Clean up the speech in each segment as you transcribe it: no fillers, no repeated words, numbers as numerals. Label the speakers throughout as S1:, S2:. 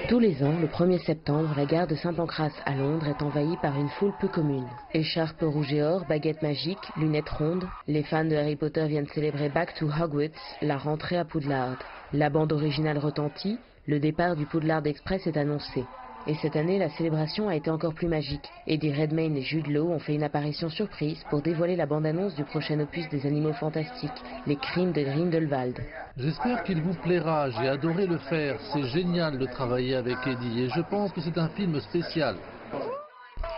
S1: Tous les ans, le 1er septembre, la gare de Saint-Pancras à Londres est envahie par une foule peu commune. Écharpes rouges et or, baguettes magiques, lunettes rondes, les fans de Harry Potter viennent célébrer Back to Hogwarts, la rentrée à Poudlard. La bande originale retentit, le départ du Poudlard Express est annoncé. Et cette année, la célébration a été encore plus magique. Eddie Redmayne et Jude Law ont fait une apparition surprise pour dévoiler la bande-annonce du prochain opus des Animaux Fantastiques, Les Crimes de Grindelwald.
S2: J'espère qu'il vous plaira, j'ai adoré le faire, c'est génial de travailler avec Eddie et je pense que c'est un film spécial.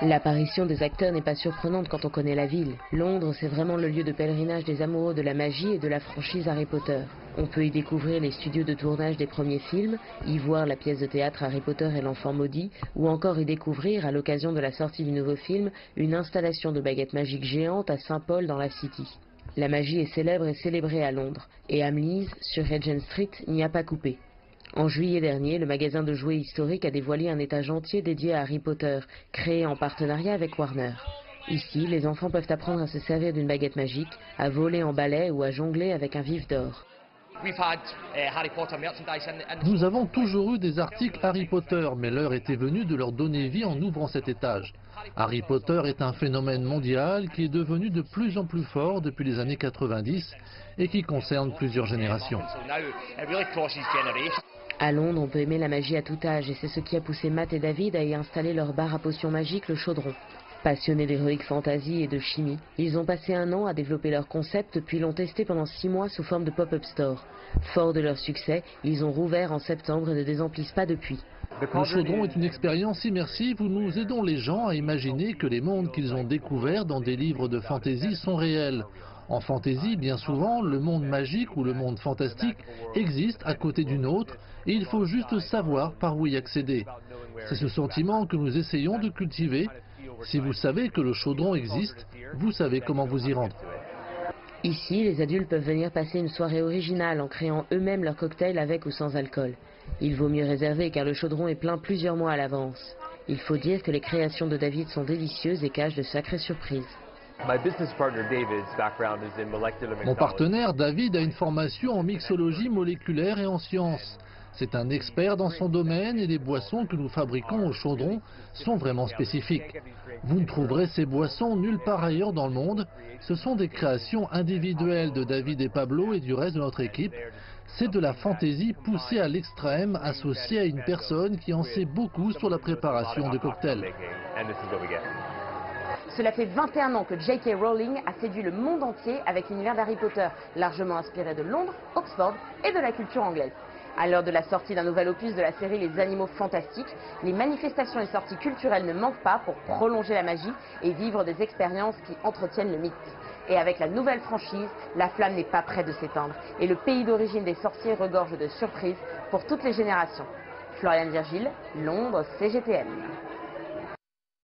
S1: L'apparition des acteurs n'est pas surprenante quand on connaît la ville. Londres, c'est vraiment le lieu de pèlerinage des amoureux de la magie et de la franchise Harry Potter. On peut y découvrir les studios de tournage des premiers films, y voir la pièce de théâtre Harry Potter et l'enfant maudit, ou encore y découvrir, à l'occasion de la sortie du nouveau film, une installation de baguettes magiques géantes à Saint-Paul dans la City. La magie est célèbre et célébrée à Londres, et Hamleys, sur Regent Street, n'y a pas coupé. En juillet dernier, le magasin de jouets historique a dévoilé un étage entier dédié à Harry Potter, créé en partenariat avec Warner. Ici, les enfants peuvent apprendre à se servir d'une baguette magique, à voler en balai ou à jongler avec un vif d'or.
S2: Nous avons toujours eu des articles Harry Potter, mais l'heure était venue de leur donner vie en ouvrant cet étage. Harry Potter est un phénomène mondial qui est devenu de plus en plus fort depuis les années 90 et qui concerne plusieurs générations.
S1: À Londres, on peut aimer la magie à tout âge et c'est ce qui a poussé Matt et David à y installer leur bar à potions magiques, le Chaudron. Passionnés d'heroic fantasy et de chimie, ils ont passé un an à développer leur concept puis l'ont testé pendant 6 mois sous forme de pop-up store. Forts de leur succès, ils ont rouvert en septembre et ne désemplissent pas depuis.
S2: Le Chaudron est une expérience immersive où nous aidons les gens à imaginer que les mondes qu'ils ont découverts dans des livres de fantasy sont réels. En fantasy, bien souvent, le monde magique ou le monde fantastique existe à côté d'une autre et il faut juste savoir par où y accéder. C'est ce sentiment que nous essayons de cultiver. Si vous savez que le Chaudron existe, vous savez comment vous y rendre.
S1: Ici, les adultes peuvent venir passer une soirée originale en créant eux-mêmes leur cocktail avec ou sans alcool. Il vaut mieux réserver car le Chaudron est plein plusieurs mois à l'avance. Il faut dire que les créations de David sont délicieuses et cachent de sacrées surprises.
S2: Mon partenaire David a une formation en mixologie moléculaire et en sciences. C'est un expert dans son domaine et les boissons que nous fabriquons au Chaudron sont vraiment spécifiques. Vous ne trouverez ces boissons nulle part ailleurs dans le monde. Ce sont des créations individuelles de David et Pablo et du reste de notre équipe. C'est de la fantaisie poussée à l'extrême, associée à une personne qui en sait beaucoup sur la préparation de cocktails.
S1: Cela fait 21 ans que J.K. Rowling a séduit le monde entier avec l'univers d'Harry Potter, largement inspiré de Londres, Oxford et de la culture anglaise. À l'heure de la sortie d'un nouvel opus de la série Les Animaux Fantastiques, les manifestations et sorties culturelles ne manquent pas pour prolonger la magie et vivre des expériences qui entretiennent le mythe. Et avec la nouvelle franchise, la flamme n'est pas près de s'éteindre et le pays d'origine des sorciers regorge de surprises pour toutes les générations. Floriane Virgile, Londres, CGTN.